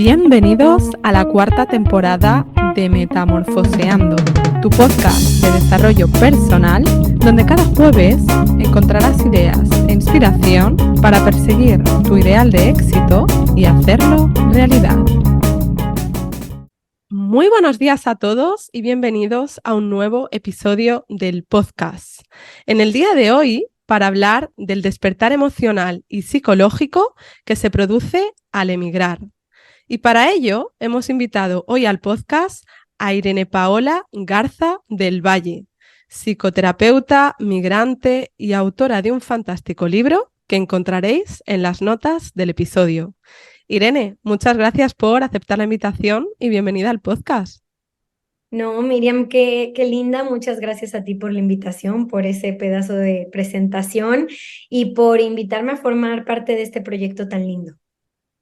Bienvenidos a la cuarta temporada de Metamorfoseando, tu podcast de desarrollo personal, donde cada jueves encontrarás ideas e inspiración para perseguir tu ideal de éxito y hacerlo realidad. Muy buenos días a todos y bienvenidos a un nuevo episodio del podcast. En el día de hoy, para hablar del despertar emocional y psicológico que se produce al emigrar. Y para ello hemos invitado hoy al podcast a Irene Paola Garza del Valle, psicoterapeuta, migrante y autora de un fantástico libro que encontraréis en las notas del episodio. Irene, muchas gracias por aceptar la invitación y bienvenida al podcast. No, Miriam, qué linda. Muchas gracias a ti por la invitación, por ese pedazo de presentación y por invitarme a formar parte de este proyecto tan lindo.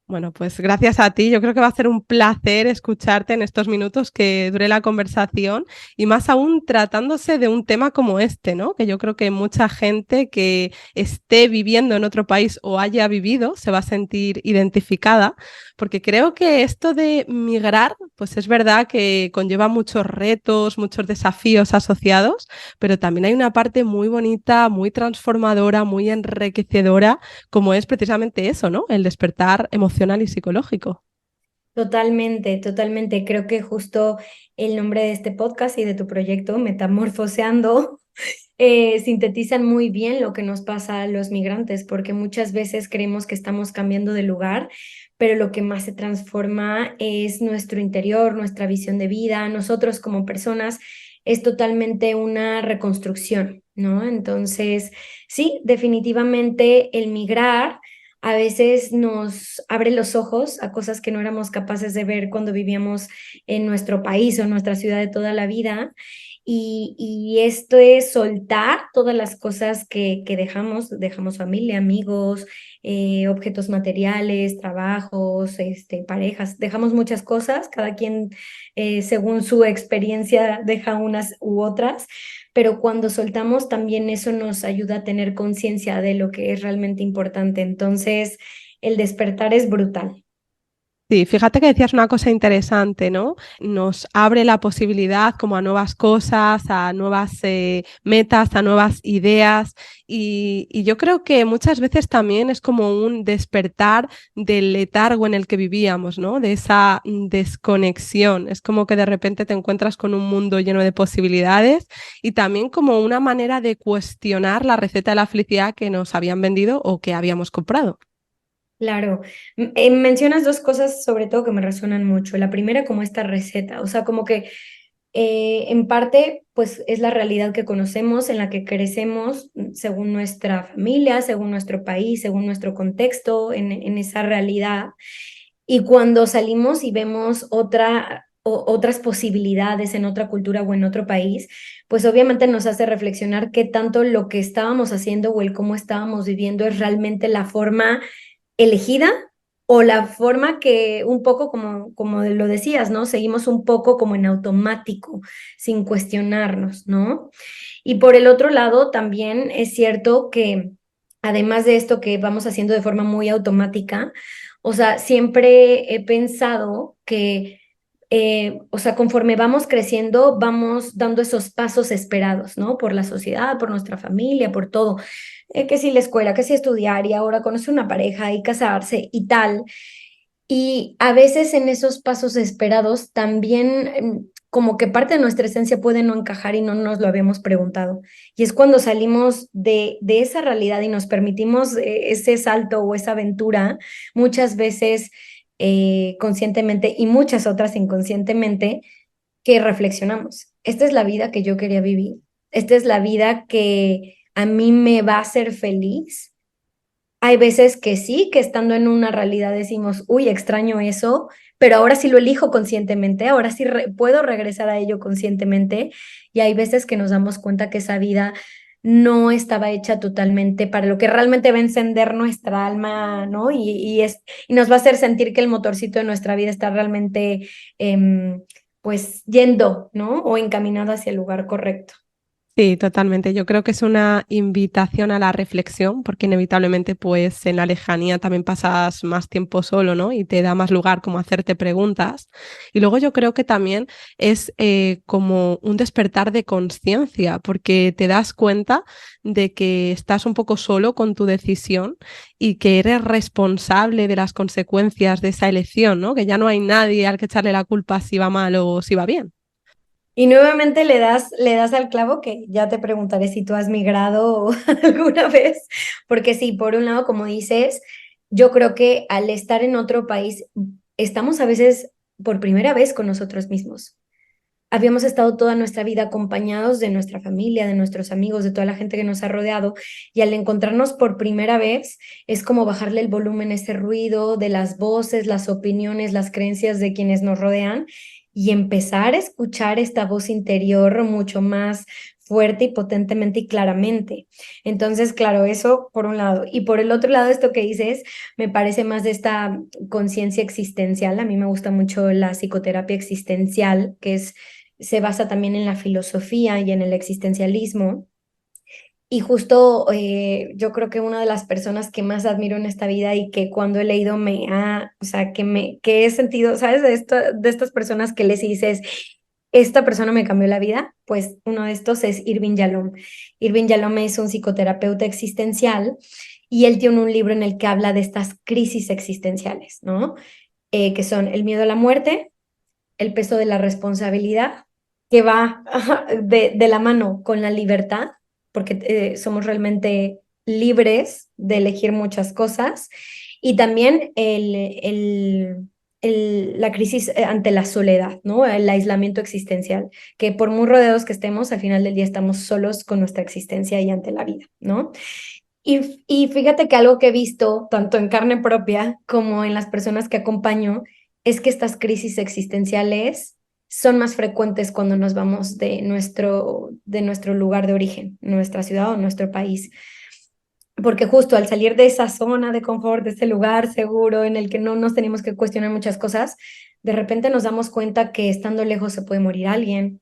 Bueno, pues gracias a ti. Yo creo que va a ser un placer escucharte en estos minutos que dure la conversación y más aún tratándose de un tema como este, ¿no? Que yo creo que mucha gente que esté viviendo en otro país o haya vivido se va a sentir identificada, porque creo que esto de migrar, pues es verdad que conlleva muchos retos, muchos desafíos asociados, pero también hay una parte muy bonita, muy transformadora, muy enriquecedora, como es precisamente eso, ¿no? El despertar emocional y psicológico. Totalmente, totalmente. Creo que justo el nombre de este podcast y de tu proyecto, Metamorfoseando, sintetizan muy bien lo que nos pasa a los migrantes, porque muchas veces creemos que estamos cambiando de lugar, pero lo que más se transforma es nuestro interior, nuestra visión de vida, nosotros como personas, es totalmente una reconstrucción, ¿no? Entonces, sí, definitivamente el migrar a veces nos abre los ojos a cosas que no éramos capaces de ver cuando vivíamos en nuestro país o en nuestra ciudad de toda la vida. Y esto es soltar todas las cosas que dejamos familia, amigos, objetos materiales, trabajos, parejas, dejamos muchas cosas, cada quien según su experiencia deja unas u otras, pero cuando soltamos también eso nos ayuda a tener conciencia de lo que es realmente importante. Entonces, el despertar es brutal. Sí, fíjate que decías una cosa interesante, ¿no? Nos abre la posibilidad como a nuevas cosas, a nuevas metas, a nuevas ideas y yo creo que muchas veces también es como un despertar del letargo en el que vivíamos, ¿no? De esa desconexión. Es como que de repente te encuentras con un mundo lleno de posibilidades y también como una manera de cuestionar la receta de la felicidad que nos habían vendido o que habíamos comprado. Claro, mencionas dos cosas sobre todo que me resuenan mucho. La primera como esta receta, o sea, como que en parte pues es la realidad que conocemos, en la que crecemos según nuestra familia, según nuestro país, según nuestro contexto, en esa realidad. Y cuando salimos y vemos otras posibilidades en otra cultura o en otro país, pues obviamente nos hace reflexionar qué tanto lo que estábamos haciendo o el cómo estábamos viviendo es realmente la forma elegida o la forma que un poco como lo decías, ¿no? Seguimos un poco como en automático, sin cuestionarnos, ¿no? Y por el otro lado, también es cierto que además de esto que vamos haciendo de forma muy automática, o sea, siempre he pensado que o sea, conforme vamos creciendo, vamos dando esos pasos esperados, ¿no? Por la sociedad, por nuestra familia, por todo. Que si la escuela, que si estudiar y ahora conocer una pareja y casarse y tal. Y a veces en esos pasos esperados también como que parte de nuestra esencia puede no encajar y no nos lo habíamos preguntado. Y es cuando salimos de esa realidad y nos permitimos ese salto o esa aventura, muchas veces conscientemente y muchas otras inconscientemente, que reflexionamos. Esta es la vida que yo quería vivir. Esta es la vida que a mí me va a hacer feliz. Hay veces que sí, que estando en una realidad decimos, uy, extraño eso, pero ahora sí lo elijo conscientemente, ahora sí puedo regresar a ello conscientemente. Y hay veces que nos damos cuenta que esa vida no estaba hecha totalmente para lo que realmente va a encender nuestra alma, ¿no? Y nos va a hacer sentir que el motorcito de nuestra vida está realmente, pues, yendo, ¿no? O encaminado hacia el lugar correcto. Sí, totalmente. Yo creo que es una invitación a la reflexión, porque inevitablemente, pues, en la lejanía también pasas más tiempo solo, ¿no? Y te da más lugar como a hacerte preguntas. Y luego yo creo que también es como un despertar de conciencia, porque te das cuenta de que estás un poco solo con tu decisión y que eres responsable de las consecuencias de esa elección, ¿no? Que ya no hay nadie al que echarle la culpa si va mal o si va bien. Y nuevamente le das al clavo, que ya te preguntaré si tú has migrado alguna vez, porque sí, por un lado, como dices, yo creo que al estar en otro país, estamos a veces por primera vez con nosotros mismos. Habíamos estado toda nuestra vida acompañados de nuestra familia, de nuestros amigos, de toda la gente que nos ha rodeado, y al encontrarnos por primera vez es como bajarle el volumen a ese ruido de las voces, las opiniones, las creencias de quienes nos rodean y empezar a escuchar esta voz interior mucho más fuerte y potentemente y claramente. Entonces, claro, eso por un lado. Y por el otro lado, esto que dices me parece más de esta conciencia existencial. A mí me gusta mucho la psicoterapia existencial, que es se basa también en la filosofía y en el existencialismo. Y justo yo creo que una de las personas que más admiro en esta vida y que cuando he leído o sea, que he sentido, ¿sabes? De estas personas que les dices, esta persona me cambió la vida, pues uno de estos es Irving Yalom. Irving Yalom es un psicoterapeuta existencial y él tiene un libro en el que habla de estas crisis existenciales, ¿no? Que son el miedo a la muerte, el peso de la responsabilidad, que va de la mano con la libertad, porque somos realmente libres de elegir muchas cosas, y también la crisis ante la soledad, ¿no? El aislamiento existencial, que por muy rodeados que estemos, al final del día estamos solos con nuestra existencia y ante la vida, ¿no? Y fíjate que algo que he visto, tanto en carne propia como en las personas que acompaño, es que estas crisis existenciales son más frecuentes cuando nos vamos de nuestro lugar de origen, nuestra ciudad o nuestro país. Porque justo al salir de esa zona de confort, de ese lugar seguro en el que no nos tenemos que cuestionar muchas cosas, de repente nos damos cuenta que estando lejos se puede morir alguien,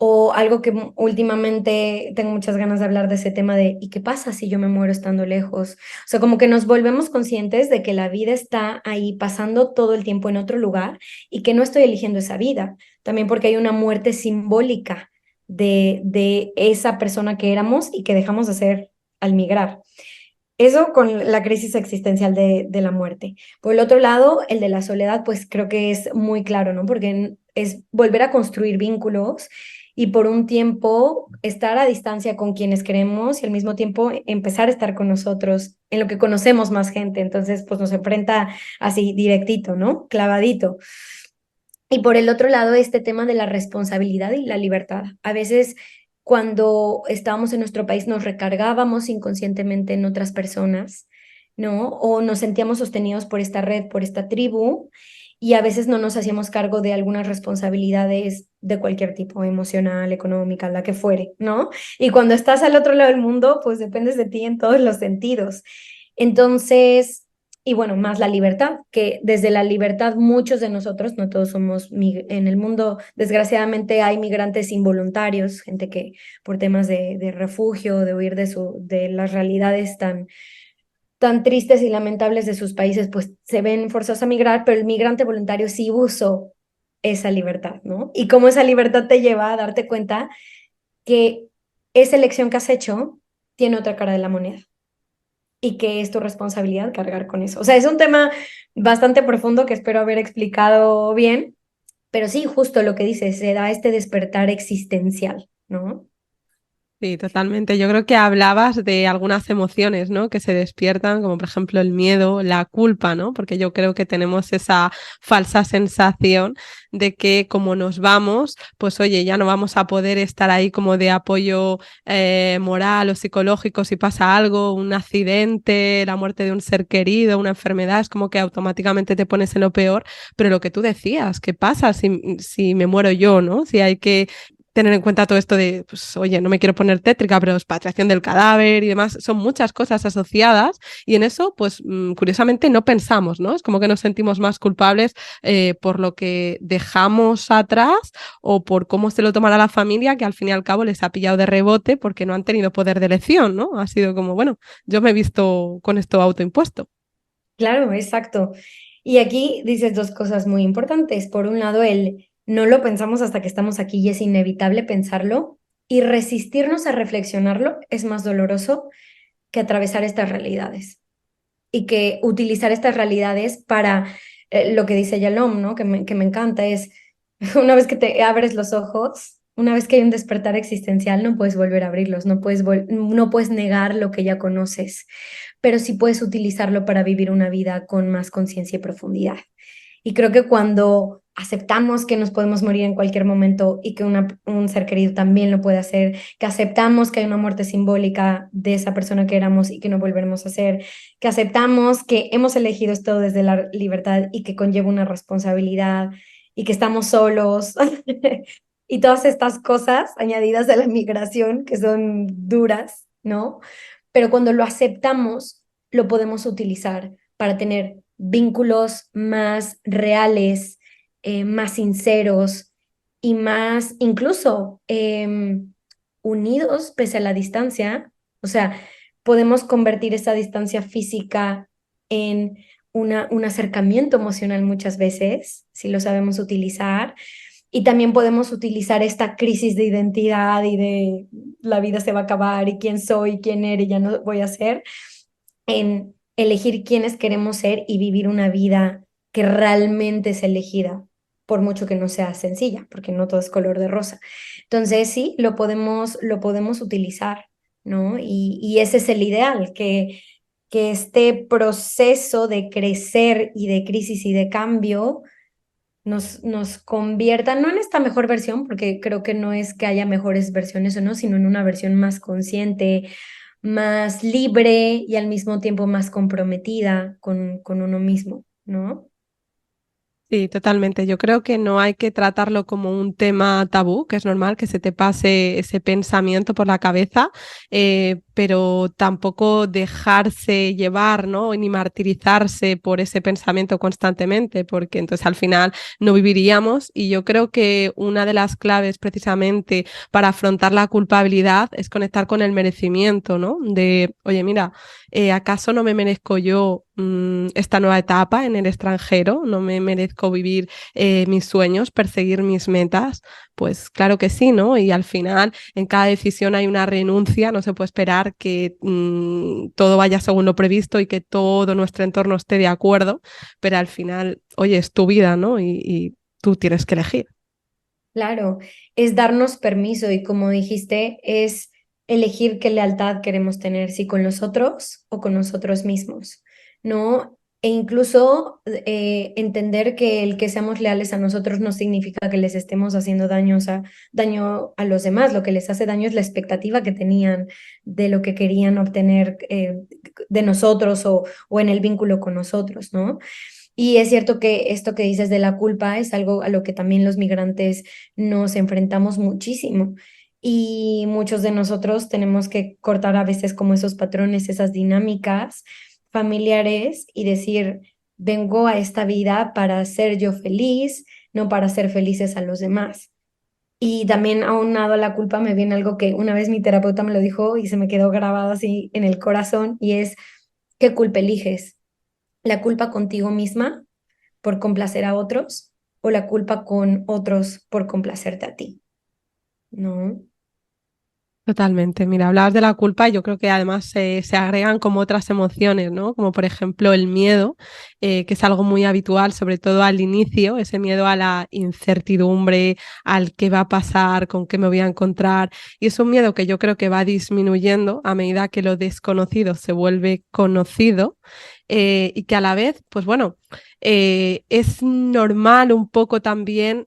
o algo que últimamente tengo muchas ganas de hablar de ese tema de ¿y qué pasa si yo me muero estando lejos? O sea, como que nos volvemos conscientes de que la vida está ahí pasando todo el tiempo en otro lugar y que no estoy eligiendo esa vida. También porque hay una muerte simbólica de esa persona que éramos y que dejamos de ser al migrar. Eso con la crisis existencial de la muerte. Por el otro lado, el de la soledad, pues creo que es muy claro, ¿no? Porque es volver a construir vínculos y por un tiempo estar a distancia con quienes queremos y al mismo tiempo empezar a estar con nosotros en lo que conocemos más gente. Entonces, pues nos enfrenta así directito, ¿no? Clavadito. Y por el otro lado, este tema de la responsabilidad y la libertad. A veces cuando estábamos en nuestro país nos recargábamos inconscientemente en otras personas, ¿no? O nos sentíamos sostenidos por esta red, por esta tribu, y a veces no nos hacíamos cargo de algunas responsabilidades de cualquier tipo, emocional, económica, la que fuere, ¿no? Y cuando estás al otro lado del mundo, pues dependes de ti en todos los sentidos. Entonces, y bueno, más la libertad, que desde la libertad muchos de nosotros, no todos somos, en el mundo desgraciadamente hay migrantes involuntarios, gente que por temas de refugio, de huir de las realidades tan tristes y lamentables de sus países, pues se ven forzados a migrar, pero el migrante voluntario sí usó esa libertad, ¿no? Y cómo esa libertad te lleva a darte cuenta que esa elección que has hecho tiene otra cara de la moneda y que es tu responsabilidad cargar con eso. O sea, es un tema bastante profundo que espero haber explicado bien, pero sí, justo lo que dices, se da este despertar existencial, ¿no? Sí, totalmente. Yo creo que hablabas de algunas emociones, ¿no? Que se despiertan, como por ejemplo el miedo, la culpa, ¿no? Porque yo creo que tenemos esa falsa sensación de que como nos vamos, pues oye, ya no vamos a poder estar ahí como de apoyo moral o psicológico si pasa algo, un accidente, la muerte de un ser querido, una enfermedad, es como que automáticamente te pones en lo peor. Pero lo que tú decías, ¿qué pasa si me muero yo, ¿no? Si hay que tener en cuenta todo esto de, pues, oye, no me quiero poner tétrica, pero expatriación del cadáver y demás, son muchas cosas asociadas y en eso, pues, curiosamente no pensamos, ¿no? Es como que nos sentimos más culpables por lo que dejamos atrás o por cómo se lo tomará la familia, que al fin y al cabo les ha pillado de rebote porque no han tenido poder de elección, ¿no? Ha sido como, bueno, yo me he visto con esto autoimpuesto. Claro, exacto. Y aquí dices dos cosas muy importantes. Por un lado, el no lo pensamos hasta que estamos aquí y es inevitable pensarlo, y resistirnos a reflexionarlo es más doloroso que atravesar estas realidades y que utilizar estas realidades para lo que dice Yalom, ¿no? Que me encanta, es una vez que te abres los ojos, una vez que hay un despertar existencial, no puedes volver a abrirlos, no puedes negar lo que ya conoces, pero sí puedes utilizarlo para vivir una vida con más conciencia y profundidad. Y creo que cuando aceptamos que nos podemos morir en cualquier momento y que un ser querido también lo puede hacer, que aceptamos que hay una muerte simbólica de esa persona que éramos y que no volveremos a ser, que aceptamos que hemos elegido esto desde la libertad y que conlleva una responsabilidad y que estamos solos y todas estas cosas añadidas a la migración que son duras, ¿no? Pero cuando lo aceptamos, lo podemos utilizar para tener vínculos más reales, más sinceros y más incluso unidos pese a la distancia. O sea, podemos convertir esa distancia física en un acercamiento emocional muchas veces, si lo sabemos utilizar. Y también podemos utilizar esta crisis de identidad y de la vida se va a acabar y quién soy, quién eres, ya no voy a ser, en elegir quiénes queremos ser y vivir una vida que realmente es elegida, por mucho que no sea sencilla, porque no todo es color de rosa. Entonces sí, lo podemos utilizar, ¿no? Y ese es el ideal, que este proceso de crecer y de crisis y de cambio nos convierta, no en esta mejor versión, porque creo que no es que haya mejores versiones o no, sino en una versión más consciente, más libre y al mismo tiempo más comprometida con uno mismo, ¿no? Sí, totalmente. Yo creo que no hay que tratarlo como un tema tabú, que es normal que se te pase ese pensamiento por la cabeza, pero tampoco dejarse llevar, ¿no? Ni martirizarse por ese pensamiento constantemente, porque entonces al final no viviríamos. Y yo creo que una de las claves precisamente para afrontar la culpabilidad es conectar con el merecimiento, ¿no? De, oye, mira, ¿acaso no me merezco yo esta nueva etapa en el extranjero? ¿No me merezco vivir mis sueños, perseguir mis metas? Pues claro que sí, ¿no? Y al final en cada decisión hay una renuncia, no se puede esperar que todo vaya según lo previsto y que todo nuestro entorno esté de acuerdo, pero al final, oye, es tu vida, ¿no? Y tú tienes que elegir. Claro, es darnos permiso y como dijiste, es elegir qué lealtad queremos tener, si con los otros o con nosotros mismos, ¿no? E incluso entender que el que seamos leales a nosotros no significa que les estemos haciendo daño a los demás. Lo que les hace daño es la expectativa que tenían de lo que querían obtener de nosotros o en el vínculo con nosotros, ¿no? Y es cierto que esto que dices de la culpa es algo a lo que también los migrantes nos enfrentamos muchísimo. Y muchos de nosotros tenemos que cortar a veces como esos patrones, esas dinámicas familiares y decir, vengo a esta vida para ser yo feliz, no para ser felices a los demás. Y también aunado a la culpa me viene algo que una vez mi terapeuta me lo dijo y se me quedó grabado así en el corazón y es, ¿qué culpa eliges? ¿La culpa contigo misma por complacer a otros o la culpa con otros por complacerte a ti? ¿No? Totalmente. Mira, hablabas de la culpa y yo creo que además se agregan como otras emociones, ¿no? Como por ejemplo el miedo, que es algo muy habitual, sobre todo al inicio, ese miedo a la incertidumbre, al qué va a pasar, con qué me voy a encontrar. Y es un miedo que yo creo que va disminuyendo a medida que lo desconocido se vuelve conocido y que a la vez, pues bueno, es normal un poco también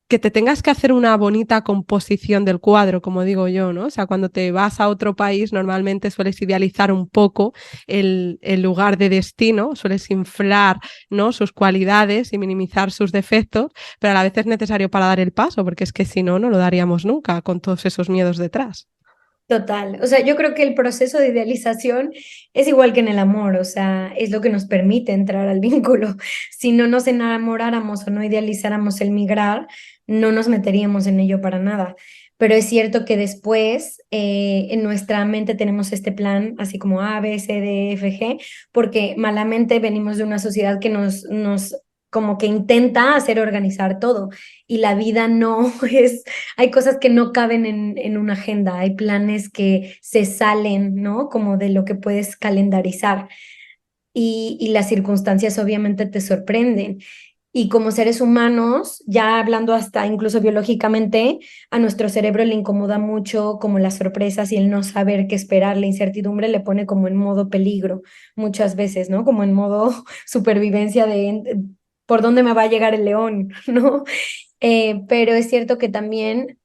que te tengas que hacer una bonita composición del cuadro, como digo yo, ¿no? O sea, cuando te vas a otro país, normalmente sueles idealizar un poco el lugar de destino, sueles inflar, ¿no?, sus cualidades y minimizar sus defectos, pero a la vez es necesario para dar el paso, porque es que si no, no lo daríamos nunca con todos esos miedos detrás. Total, o sea, yo creo que el proceso de idealización es igual que en el amor, o sea, es lo que nos permite entrar al vínculo. Si no nos enamoráramos o no idealizáramos el migrar, no nos meteríamos en ello para nada. Pero es cierto que después en nuestra mente tenemos este plan, así como A, B, C, D, F, G, porque malamente venimos de una sociedad que nos como que intenta hacer organizar todo y la vida no es, hay cosas que no caben en una agenda, hay planes que se salen, ¿no? Como de lo que puedes calendarizar y las circunstancias obviamente te sorprenden. Y como seres humanos, ya hablando hasta incluso biológicamente, a nuestro cerebro le incomoda mucho como las sorpresas y el no saber qué esperar, la incertidumbre le pone como en modo peligro muchas veces, ¿no? Como en modo supervivencia de por dónde me va a llegar el león, ¿no? Pero es cierto que también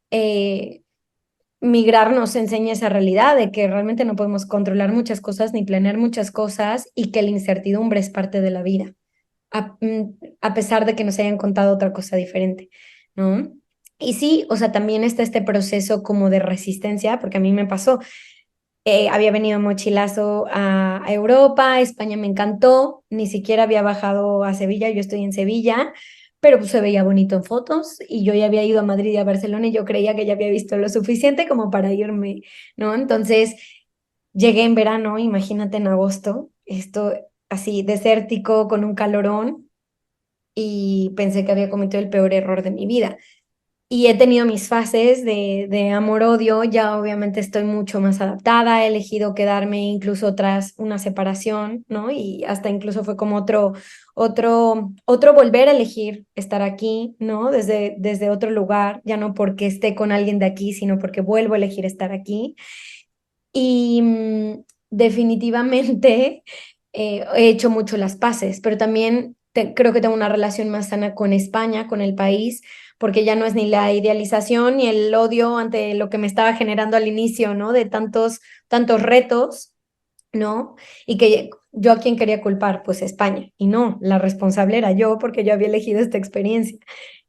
migrar nos enseña esa realidad de que realmente no podemos controlar muchas cosas ni planear muchas cosas y que la incertidumbre es parte de la vida, a pesar de que nos hayan contado otra cosa diferente, ¿no? Y sí, o sea, también está este proceso como de resistencia, porque a mí me pasó, había venido mochilazo a Europa, España me encantó, ni siquiera había bajado a Sevilla, yo estoy en Sevilla, pero pues se veía bonito en fotos y yo ya había ido a Madrid y a Barcelona y yo creía que ya había visto lo suficiente como para irme, ¿no? Entonces llegué en verano, imagínate en agosto, esto así desértico, con un calorón y pensé que había cometido el peor error de mi vida. Y he tenido mis fases de amor-odio, ya obviamente estoy mucho más adaptada, he elegido quedarme incluso tras una separación, ¿no? Y hasta incluso fue como otro volver a elegir estar aquí, ¿no? Desde otro lugar, ya no porque esté con alguien de aquí, sino porque vuelvo a elegir estar aquí. Y definitivamente he hecho mucho las paces, pero también creo que tengo una relación más sana con España, con el país, porque ya no es ni la idealización ni el odio ante lo que me estaba generando al inicio, ¿no? De tantos retos, ¿no? Y que yo a quién quería culpar, pues España. Y no, la responsable era yo porque yo había elegido esta experiencia.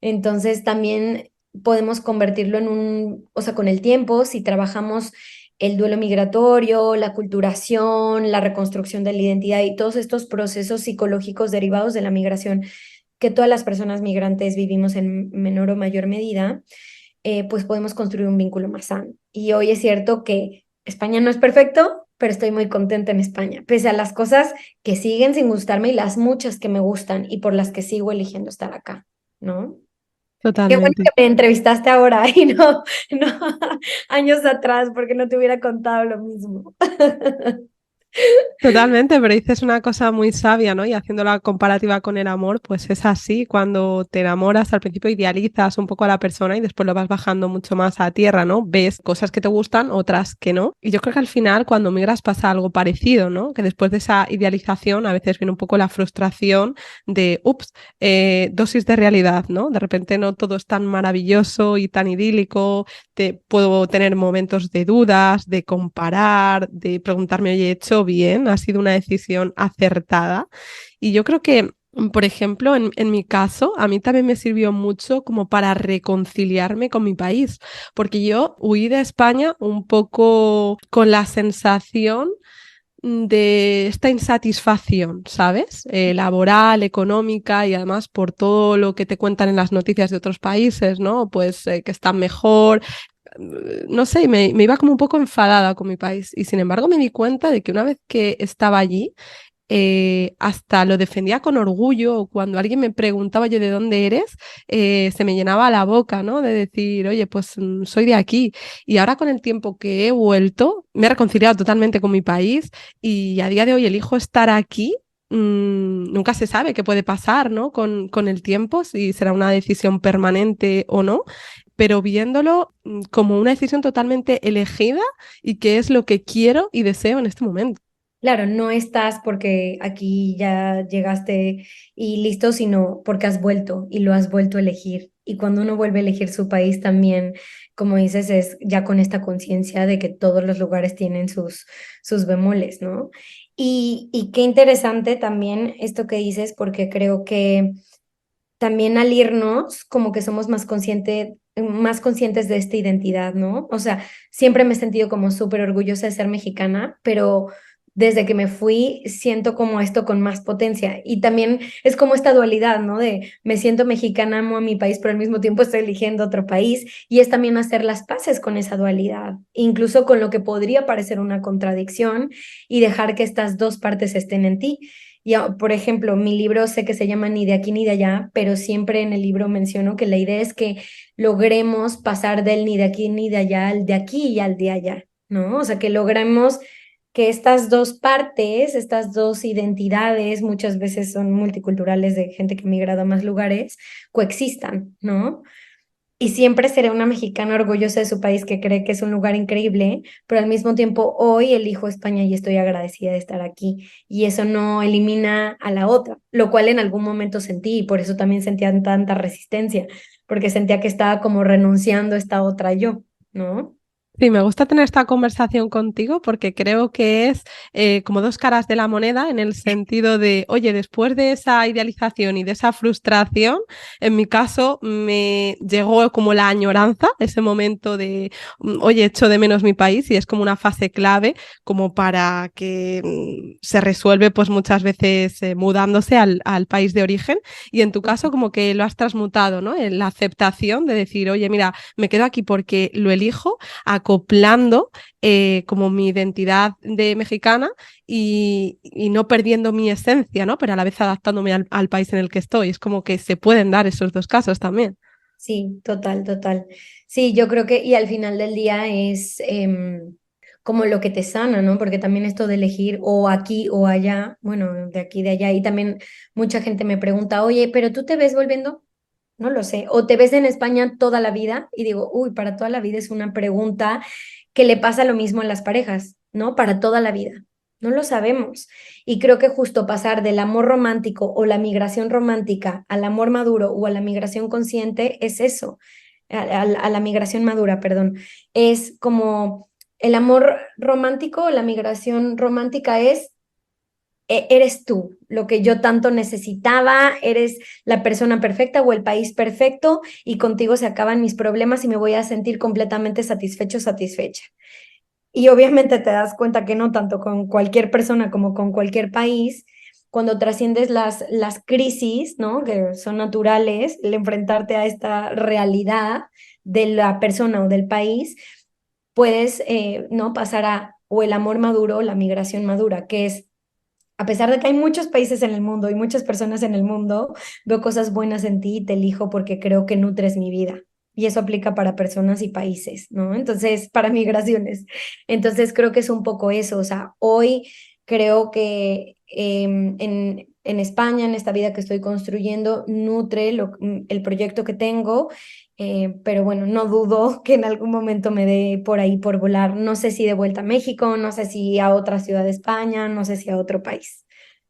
Entonces también podemos convertirlo en o sea, con el tiempo, si trabajamos el duelo migratorio, la culturación, la reconstrucción de la identidad y todos estos procesos psicológicos derivados de la migración que todas las personas migrantes vivimos en menor o mayor medida, pues podemos construir un vínculo más sano. Y hoy es cierto que España no es perfecto, pero estoy muy contenta en España, pese a las cosas que siguen sin gustarme y las muchas que me gustan y por las que sigo eligiendo estar acá, ¿no? Qué bueno Totalmente. que me entrevistaste ahora y no años atrás, porque no te hubiera contado lo mismo. Totalmente, pero dices una cosa muy sabia, ¿no? Y haciendo la comparativa con el amor, pues es así, cuando te enamoras, al principio idealizas un poco a la persona y después lo vas bajando mucho más a tierra, ¿no? Ves cosas que te gustan, otras que no. Y yo creo que al final, cuando migras, pasa algo parecido, ¿no? Que después de esa idealización, a veces viene un poco la frustración de, ups, dosis de realidad, ¿no? De repente no todo es tan maravilloso y tan idílico, puedo tener momentos de dudas, de comparar, de preguntarme, oye, ¿he hecho bien? ¿Ha sido una decisión acertada? Y yo creo que, por ejemplo, en mi caso, a mí también me sirvió mucho como para reconciliarme con mi país, porque yo huí de España un poco con la sensación de esta insatisfacción, ¿sabes? Laboral, económica y además por todo lo que te cuentan en las noticias de otros países, ¿no? Pues que están mejor, no sé, me iba como un poco enfadada con mi país y sin embargo me di cuenta de que una vez que estaba allí, hasta lo defendía con orgullo. Cuando alguien me preguntaba yo de dónde eres, se me llenaba la boca, ¿no? De decir, oye, pues soy de aquí. Y ahora con el tiempo que he vuelto, me he reconciliado totalmente con mi país y a día de hoy elijo estar aquí. Nunca se sabe qué puede pasar, ¿no? Con el tiempo, si será una decisión permanente o no, pero viéndolo como una decisión totalmente elegida y que es lo que quiero y deseo en este momento. Claro, no estás porque aquí ya llegaste y listo, sino porque has vuelto y lo has vuelto a elegir. Y cuando uno vuelve a elegir su país también, como dices, es ya con esta conciencia de que todos los lugares tienen sus bemoles, ¿no? Y qué interesante también esto que dices, porque creo que también al irnos, como que somos más conscientes de esta identidad, ¿no? O sea, siempre me he sentido como súper orgullosa de ser mexicana, pero desde que me fui siento como esto con más potencia. Y también es como esta dualidad, ¿no? De me siento mexicana, amo a mi país, pero al mismo tiempo estoy eligiendo otro país. Y es también hacer las paces con esa dualidad, incluso con lo que podría parecer una contradicción y dejar que estas dos partes estén en ti. Y, por ejemplo, mi libro sé que se llama Ni de aquí ni de allá, pero siempre en el libro menciono que la idea es que logremos pasar del ni de aquí ni de allá al de aquí y al de allá, ¿no? O sea, que logremos que estas dos partes, estas dos identidades, muchas veces son multiculturales de gente que migra a más lugares, coexistan, ¿no? Y siempre seré una mexicana orgullosa de su país que cree que es un lugar increíble, pero al mismo tiempo hoy elijo España y estoy agradecida de estar aquí. Y eso no elimina a la otra, lo cual en algún momento sentí y por eso también sentía tanta resistencia, porque sentía que estaba como renunciando a esta otra yo, ¿no? Sí, me gusta tener esta conversación contigo porque creo que es como dos caras de la moneda en el sentido de, oye, después de esa idealización y de esa frustración, en mi caso me llegó como la añoranza, ese momento de, oye, echo de menos mi país y es como una fase clave como para que se resuelve pues muchas veces mudándose al país de origen y en tu caso como que lo has transmutado, ¿no? En la aceptación de decir, oye, mira, me quedo aquí porque lo elijo acoplando como mi identidad de mexicana y no perdiendo mi esencia, ¿no? Pero a la vez adaptándome al país en el que estoy. Es como que se pueden dar esos dos casos también. Sí, total, total. Sí, yo creo que, y al final del día es como lo que te sana, ¿no? Porque también esto de elegir o aquí o allá, bueno, de aquí, de allá, y también mucha gente me pregunta, oye, ¿pero tú te ves volviendo? No lo sé. O te ves en España toda la vida y digo, uy, para toda la vida es una pregunta que le pasa lo mismo en las parejas, ¿no? Para toda la vida. No lo sabemos. Y creo que justo pasar del amor romántico o la migración romántica al amor maduro o a la migración consciente es eso, a la migración madura, perdón. Es como el amor romántico o la migración romántica es eres tú, lo que yo tanto necesitaba, eres la persona perfecta o el país perfecto y contigo se acaban mis problemas y me voy a sentir completamente satisfecho, satisfecha. Y obviamente te das cuenta que no tanto con cualquier persona como con cualquier país, cuando trasciendes las crisis, ¿no? Que son naturales, el enfrentarte a esta realidad de la persona o del país, puedes, ¿no? Pasar a o el amor maduro o la migración madura, que es a pesar de que hay muchos países en el mundo y muchas personas en el mundo, veo cosas buenas en ti y te elijo porque creo que nutres mi vida. Y eso aplica para personas y países, ¿no? Entonces, para migraciones. Entonces, creo que es un poco eso. O sea, hoy creo que en España, en esta vida que estoy construyendo, nutre el proyecto que tengo. Pero bueno, no dudo que en algún momento me dé por ahí por volar. No sé si de vuelta a México, no sé si a otra ciudad de España, no sé si a otro país,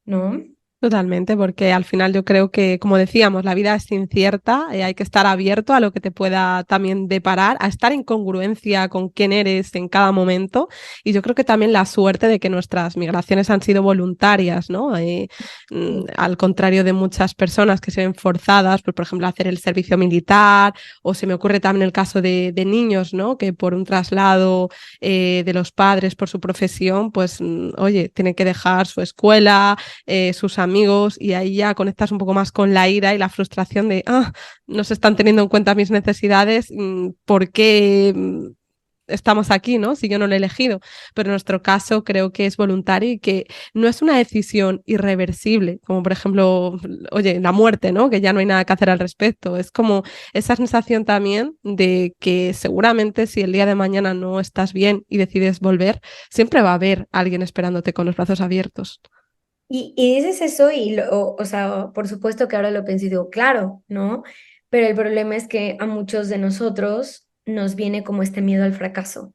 ¿no? Totalmente, porque al final yo creo que, como decíamos, la vida es incierta, hay que estar abierto a lo que te pueda también deparar, a estar en congruencia con quién eres en cada momento. Y yo creo que también la suerte de que nuestras migraciones han sido voluntarias, ¿no? Sí. Al contrario de muchas personas que se ven forzadas, pues, por ejemplo, a hacer el servicio militar, o se me ocurre también el caso de niños, ¿no? Que por un traslado de los padres por su profesión, pues, oye, tienen que dejar su escuela sus amigos y ahí ya conectas un poco más con la ira y la frustración de, no se están teniendo en cuenta mis necesidades, ¿por qué estamos aquí, ¿no? Si yo no lo he elegido. Pero en nuestro caso creo que es voluntario y que no es una decisión irreversible, como por ejemplo, oye, la muerte, ¿no? Que ya no hay nada que hacer al respecto. Es como esa sensación también de que seguramente si el día de mañana no estás bien y decides volver, siempre va a haber alguien esperándote con los brazos abiertos. Y dices eso y, o sea, por supuesto que ahora lo pienso y digo, claro, ¿no? Pero el problema es que a muchos de nosotros nos viene como este miedo al fracaso.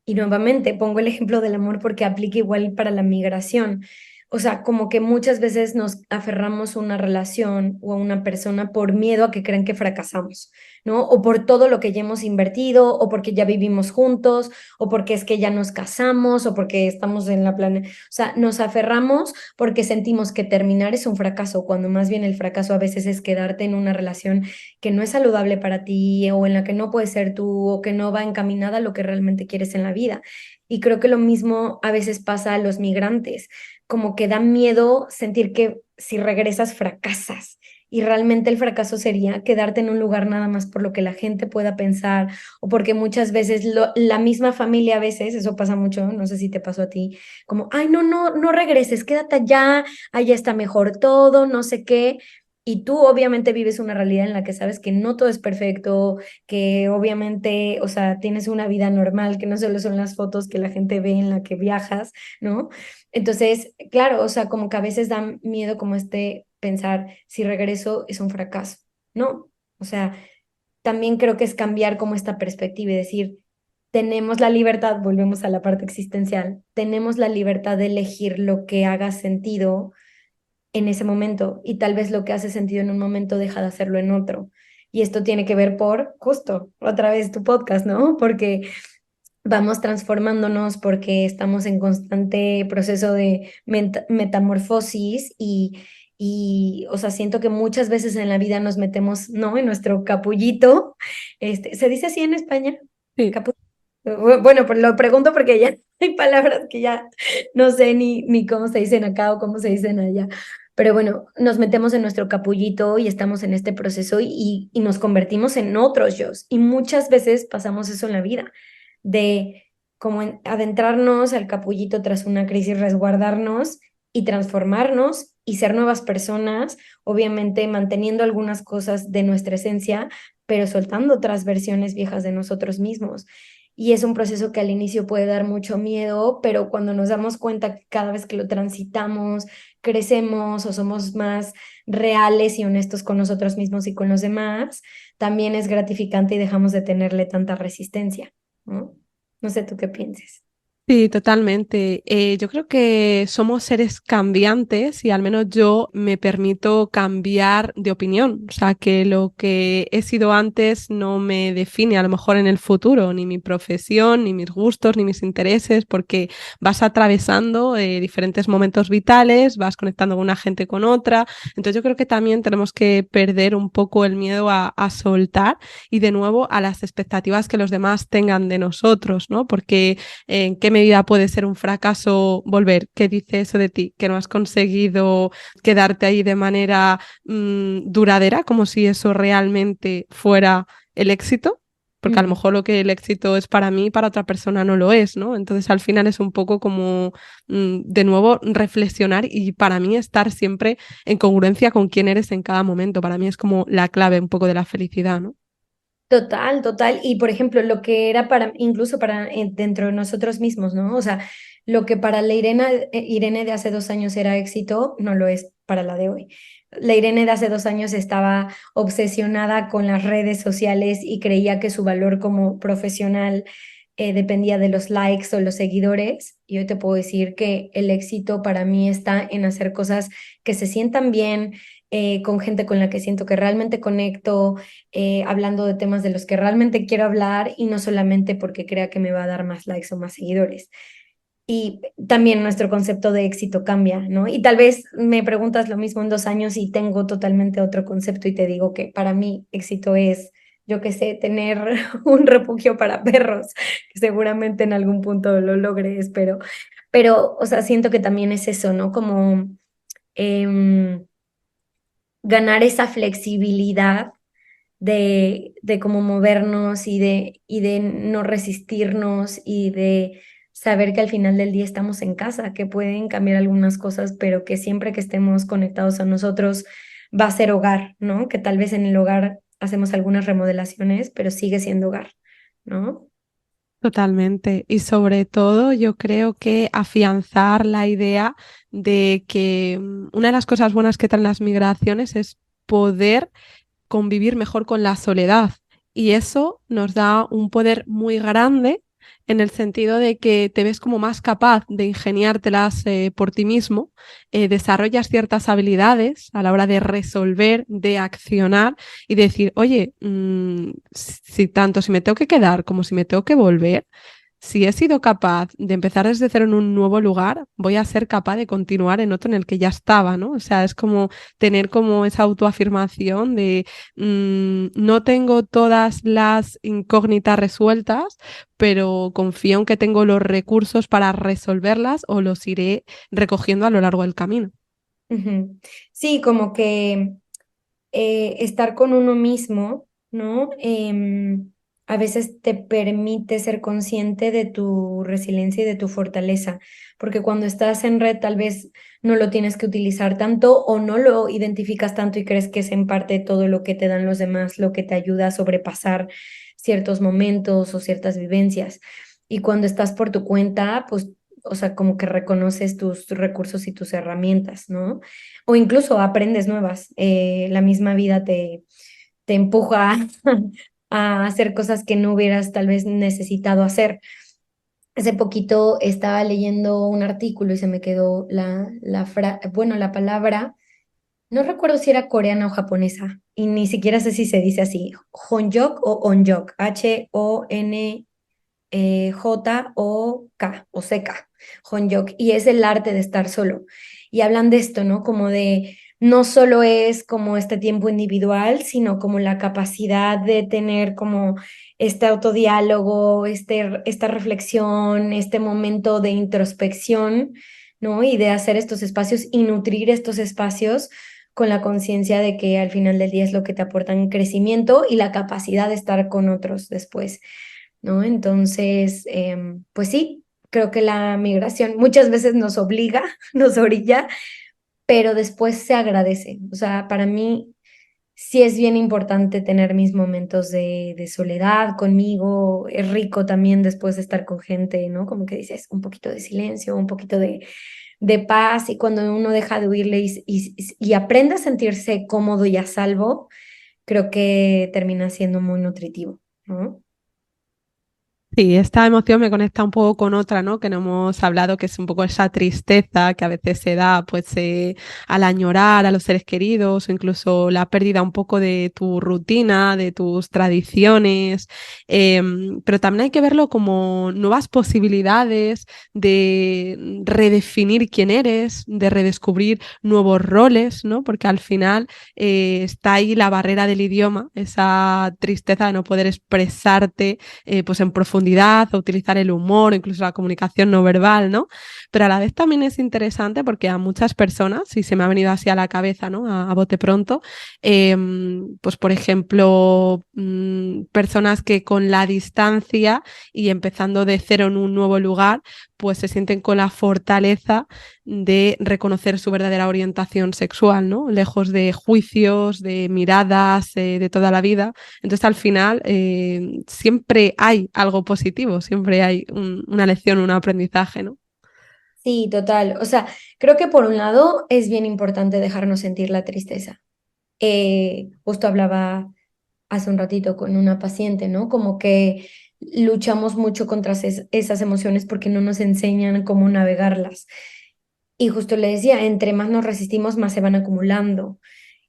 Y nuevamente pongo el ejemplo del amor porque aplica igual para la migración. O sea, como que muchas veces nos aferramos a una relación o a una persona por miedo a que crean que fracasamos, ¿no? O por todo lo que ya hemos invertido, o porque ya vivimos juntos, o porque es que ya nos casamos, o porque estamos en la plane. O sea, nos aferramos porque sentimos que terminar es un fracaso, cuando más bien el fracaso a veces es quedarte en una relación que no es saludable para ti, o en la que no puedes ser tú, o que no va encaminada a lo que realmente quieres en la vida. Y creo que lo mismo a veces pasa a los migrantes, como que da miedo sentir que si regresas fracasas. Y realmente el fracaso sería quedarte en un lugar nada más por lo que la gente pueda pensar, o porque muchas veces la misma familia, a veces, eso pasa mucho, no sé si te pasó a ti, como, ay, no, no, no regreses, quédate allá, allá está mejor todo, no sé qué. Y tú obviamente vives una realidad en la que sabes que no todo es perfecto, que obviamente, o sea, tienes una vida normal, que no solo son las fotos que la gente ve en la que viajas, ¿no? Entonces, claro, o sea, como que a veces da miedo como pensar, si regreso es un fracaso, ¿no? O sea, también creo que es cambiar como esta perspectiva y decir, tenemos la libertad, volvemos a la parte existencial, tenemos la libertad de elegir lo que haga sentido en ese momento y tal vez lo que hace sentido en un momento deja de hacerlo en otro. Y esto tiene que ver por, justo, otra vez tu podcast, ¿no? Porque vamos transformándonos, porque estamos en constante proceso de metamorfosis o sea, siento que muchas veces en la vida nos metemos, ¿no? En nuestro capullito. ¿Se dice así en España? Sí. Capu- Bueno, pues lo pregunto porque ya hay palabras que ya no sé ni cómo se dicen acá o cómo se dicen allá. Pero bueno, nos metemos en nuestro capullito y estamos en este proceso y nos convertimos en otros yo. Y muchas veces pasamos eso en la vida, de como adentrarnos al capullito tras una crisis, resguardarnos y transformarnos y ser nuevas personas, obviamente manteniendo algunas cosas de nuestra esencia, pero soltando otras versiones viejas de nosotros mismos. Y es un proceso que al inicio puede dar mucho miedo, pero cuando nos damos cuenta que cada vez que lo transitamos, crecemos o somos más reales y honestos con nosotros mismos y con los demás, también es gratificante y dejamos de tenerle tanta resistencia, ¿no? No sé tú qué pienses. Sí, totalmente. Yo creo que somos seres cambiantes y al menos yo me permito cambiar de opinión. O sea, que lo que he sido antes no me define a lo mejor en el futuro, ni mi profesión, ni mis gustos, ni mis intereses, porque vas atravesando diferentes momentos vitales, vas conectando una gente con otra. Entonces yo creo que también tenemos que perder un poco el miedo a soltar y de nuevo a las expectativas que los demás tengan de nosotros, ¿no? Porque en qué medida puede ser un fracaso volver. ¿Qué dice eso de ti? Que no has conseguido quedarte ahí de manera duradera, como si eso realmente fuera el éxito. Porque a lo Mm. mejor lo que el éxito es para mí, para otra persona no lo es, ¿no? Entonces al final es un poco como, de nuevo, reflexionar y para mí estar siempre en congruencia con quién eres en cada momento. Para mí es como la clave un poco de la felicidad, ¿no? Total, total. Y por ejemplo, lo que era para, incluso para dentro de nosotros mismos, ¿no? O sea, lo que para la Irene de hace 2 años era éxito, no lo es para la de hoy. La Irene de hace 2 años estaba obsesionada con las redes sociales y creía que su valor como profesional dependía de los likes o los seguidores. Y hoy te puedo decir que el éxito para mí está en hacer cosas que se sientan bien, con gente con la que siento que realmente conecto, hablando de temas de los que realmente quiero hablar y no solamente porque crea que me va a dar más likes o más seguidores. Y también nuestro concepto de éxito cambia, ¿no? Y tal vez me preguntas lo mismo en 2 años y tengo totalmente otro concepto y te digo que para mí éxito es, yo qué sé, tener un refugio para perros, que seguramente en algún punto lo logre, espero. Pero, o sea, siento que también es eso, ¿no? Como ganar esa flexibilidad de cómo movernos y de no resistirnos y de saber que al final del día estamos en casa, que pueden cambiar algunas cosas, pero que siempre que estemos conectados a nosotros va a ser hogar, ¿no? Que tal vez en el hogar hacemos algunas remodelaciones, pero sigue siendo hogar, ¿no? Totalmente. Y sobre todo, yo creo que afianzar la idea de que una de las cosas buenas que traen las migraciones es poder convivir mejor con la soledad. Y eso nos da un poder muy grande en el sentido de que te ves como más capaz de ingeniártelas por ti mismo, desarrollas ciertas habilidades a la hora de resolver, de accionar y decir, oye, si tanto si me tengo que quedar como si me tengo que volver, si he sido capaz de empezar desde cero en un nuevo lugar, voy a ser capaz de continuar en otro en el que ya estaba, ¿no? O sea, es como tener como esa autoafirmación de no tengo todas las incógnitas resueltas, pero confío en que tengo los recursos para resolverlas o los iré recogiendo a lo largo del camino. Ujú. Sí, como que estar con uno mismo, ¿no? A veces te permite ser consciente de tu resiliencia y de tu fortaleza, porque cuando estás en red tal vez no lo tienes que utilizar tanto o no lo identificas tanto y crees que es en parte todo lo que te dan los demás, lo que te ayuda a sobrepasar ciertos momentos o ciertas vivencias. Y cuando estás por tu cuenta, pues, o sea, como que reconoces tus recursos y tus herramientas, ¿no? O incluso aprendes nuevas. La misma vida te empuja a hacer cosas que no hubieras tal vez necesitado hacer. Hace poquito estaba leyendo un artículo y se me quedó bueno, la palabra, no recuerdo si era coreana o japonesa, y ni siquiera sé si se dice así, Honjok o Onjok, Jok o Seka, Honjok, y es el arte de estar solo. Y hablan de esto, ¿no? Como de no solo es como este tiempo individual, sino como la capacidad de tener como este autodiálogo, esta reflexión, este momento de introspección, ¿no? Y de hacer estos espacios y nutrir estos espacios con la conciencia de que al final del día es lo que te aportan crecimiento y la capacidad de estar con otros después. ¿No? Entonces, pues sí, creo que la migración muchas veces nos obliga, nos orilla, pero después se agradece. O sea, para mí sí es bien importante tener mis momentos de soledad conmigo. Es rico también después de estar con gente, ¿no? Como que dices, un poquito de silencio, un poquito de paz, y cuando uno deja de huirle y aprende a sentirse cómodo y a salvo, creo que termina siendo muy nutritivo, ¿no? Sí, esta emoción me conecta un poco con otra, ¿no? Que no hemos hablado, que es un poco esa tristeza que a veces se da, pues, al añorar a los seres queridos o incluso la pérdida un poco de tu rutina, de tus tradiciones. Pero también hay que verlo como nuevas posibilidades de redefinir quién eres, de redescubrir nuevos roles, ¿no? Porque al final está ahí la barrera del idioma, esa tristeza de no poder expresarte pues en profundidad, o utilizar el humor, incluso la comunicación no verbal, ¿no? Pero a la vez también es interesante porque a muchas personas, y se me ha venido así a la cabeza, ¿no? A bote pronto, eh, pues por ejemplo, personas que con la distancia y empezando de cero en un nuevo lugar, pues se sienten con la fortaleza de reconocer su verdadera orientación sexual, ¿no? Lejos de juicios, de miradas de toda la vida. Entonces, al final, siempre hay algo positivo, siempre hay una lección, un aprendizaje, ¿no? Sí, total. O sea, creo que por un lado es bien importante dejarnos sentir la tristeza. Justo hablaba hace un ratito con una paciente, ¿no? Como que luchamos mucho contra esas emociones porque no nos enseñan cómo navegarlas. Y justo le decía, entre más nos resistimos, más se van acumulando.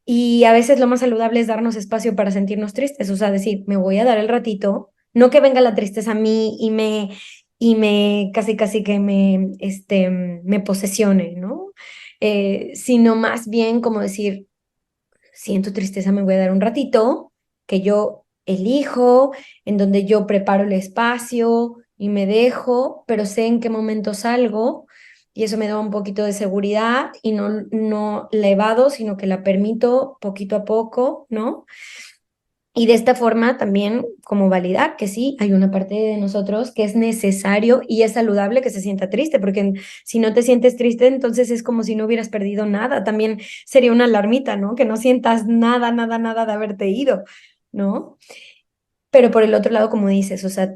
Y a veces lo más saludable es darnos espacio para sentirnos tristes, o sea, decir, me voy a dar el ratito, no que venga la tristeza a mí y me casi casi que me posesione, ¿no? Sino más bien como decir, siento tristeza, me voy a dar un ratito, que yo elijo, en donde yo preparo el espacio y me dejo, pero sé en qué momento salgo, y eso me da un poquito de seguridad y no la evado, sino que la permito poquito a poco, ¿no? Y de esta forma también como validar que sí, hay una parte de nosotros que es necesario y es saludable que se sienta triste, porque si no te sientes triste, entonces es como si no hubieras perdido nada. También sería una alarmita, ¿no? Que no sientas nada, nada, nada de haberte ido, ¿no? Pero por el otro lado, como dices, o sea,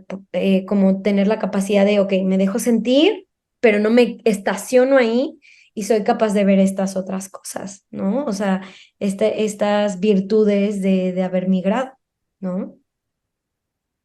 como tener la capacidad de, ok, me dejo sentir, pero no me estaciono ahí y soy capaz de ver estas otras cosas, ¿no? O sea, estas virtudes de haber migrado, ¿no?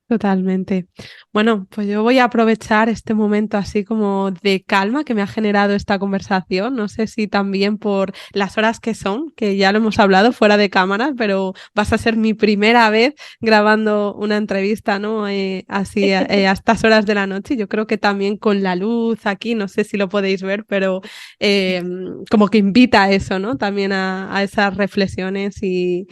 Totalmente. Bueno, pues yo voy a aprovechar este momento así como de calma que me ha generado esta conversación. No sé si también por las horas que son, que ya lo hemos hablado fuera de cámara, pero vas a ser mi primera vez grabando una entrevista, ¿no? Así a estas horas de la noche. Yo creo que también con la luz aquí, no sé si lo podéis ver, pero eh, como que invita a eso, ¿no? También a esas reflexiones y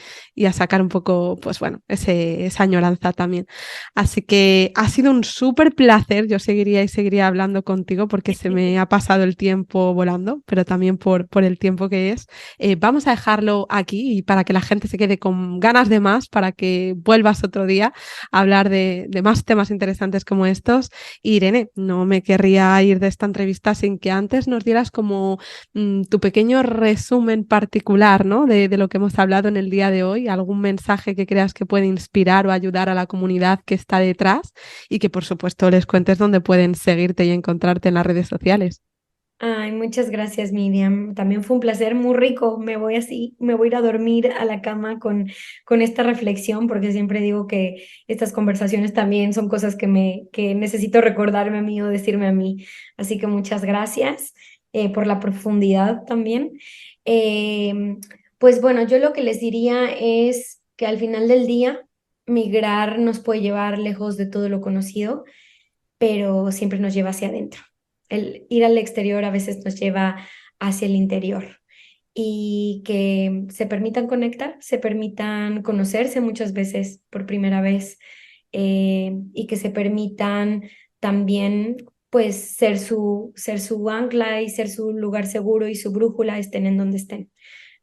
a sacar un poco, pues bueno, esa añoranza también. Así que ha sido un súper placer. Yo seguiría y seguiría hablando contigo porque se me ha pasado el tiempo volando, pero también por el tiempo que es. Vamos a dejarlo aquí y para que la gente se quede con ganas de más, para que vuelvas otro día a hablar de más temas interesantes como estos. Irene, no me querría ir de esta entrevista sin que antes nos dieras como tu pequeño resumen particular, ¿no? De lo que hemos hablado en el día de hoy, algún mensaje que creas que puede inspirar o ayudar a la comunidad que está detrás y que por supuesto les cuentes dónde pueden seguirte y encontrarte en las redes sociales. Ay, muchas gracias, Miriam. También fue un placer muy rico. Me voy así, me voy a ir a dormir a la cama con esta reflexión, porque siempre digo que estas conversaciones también son cosas que necesito recordarme a mí o decirme a mí. Así que muchas gracias por la profundidad también. Eh, pues bueno, yo lo que les diría es que al final del día, migrar nos puede llevar lejos de todo lo conocido, pero siempre nos lleva hacia adentro. El ir al exterior a veces nos lleva hacia el interior y que se permitan conectar, se permitan conocerse muchas veces por primera vez, y que se permitan también pues ser su ancla y ser su lugar seguro y su brújula estén en donde estén,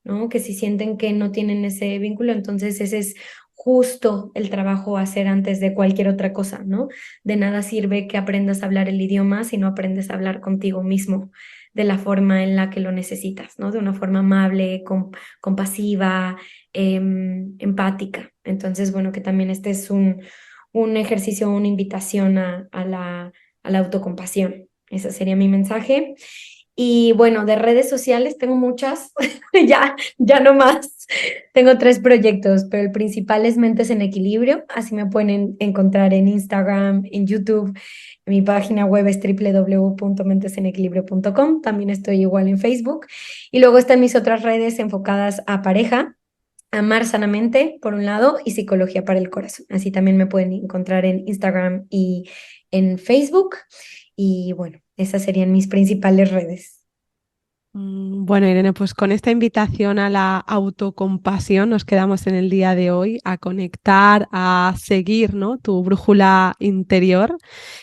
¿no? Que si sienten que no tienen ese vínculo, entonces ese es justo el trabajo a hacer antes de cualquier otra cosa, ¿no? De nada sirve que aprendas a hablar el idioma si no aprendes a hablar contigo mismo de la forma en la que lo necesitas, ¿no? De una forma amable, compasiva, empática. Entonces, bueno, que también este es un ejercicio, una invitación a la autocompasión. Ese sería mi mensaje. Y bueno, de redes sociales tengo muchas, ya no más. Tengo 3 proyectos, pero el principal es Mentes en Equilibrio. Así me pueden encontrar en Instagram, en YouTube. Mi página web es www.mentesenequilibrio.com. También estoy igual en Facebook. Y luego están mis otras redes enfocadas a pareja, amar sanamente, por un lado, y psicología para el corazón. Así también me pueden encontrar en Instagram y en Facebook. Y bueno, esas serían mis principales redes. Bueno, Irene, pues con esta invitación a la autocompasión nos quedamos en el día de hoy a conectar, a seguir, ¿no? Tu brújula interior.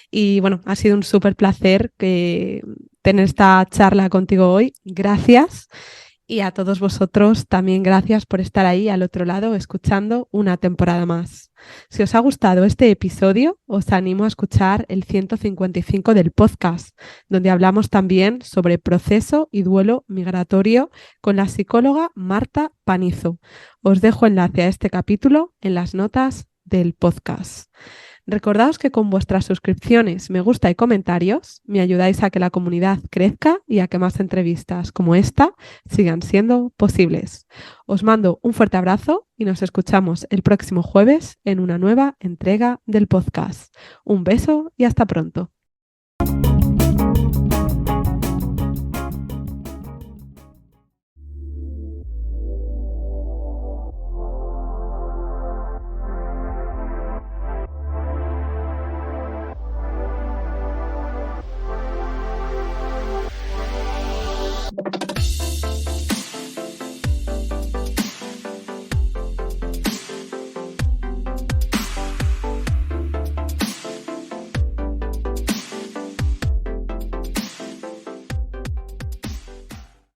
Y bueno, ha sido un súper placer tener esta charla contigo hoy. Gracias. Y a todos vosotros también gracias por estar ahí al otro lado escuchando una temporada más. Si os ha gustado este episodio, os animo a escuchar el 155 del podcast, donde hablamos también sobre proceso y duelo migratorio con la psicóloga Marta Panizo. Os dejo enlace a este capítulo en las notas del podcast. Recordaos que con vuestras suscripciones, me gusta y comentarios me ayudáis a que la comunidad crezca y a que más entrevistas como esta sigan siendo posibles. Os mando un fuerte abrazo y nos escuchamos el próximo jueves en una nueva entrega del podcast. Un beso y hasta pronto.